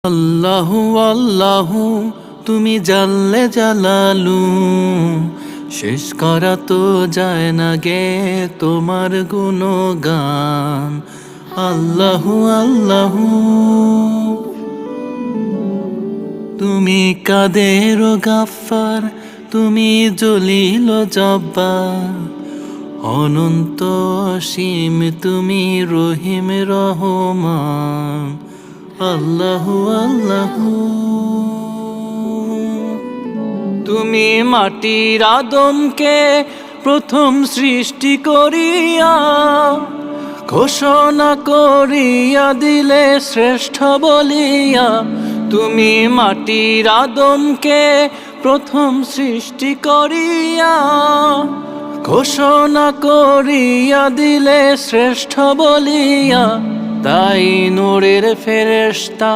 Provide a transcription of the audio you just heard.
আল্লাহু আল্লাহু তুমি জাল্লে জালালু, শেষ করা তো যায় না গে তোমার গুণগান। আল্লাহু আল্লাহু তুমি কাদের গাফফার, তুমি জলিল জব্বার, অনন্ত অসীম তুমি রহিম রহমান। আল্লাহু আল্লাহু তুমি মাটির আদমকে প্রথম সৃষ্টি করিয়া ঘোষণা করিয়া দিলে শ্রেষ্ঠ বলিয়া। তুমি মাটির আদমকে প্রথম সৃষ্টি করিয়া ঘোষণা করিয়া দিলে শ্রেষ্ঠ বলিয়া। তাই নূরের ফেরেশতা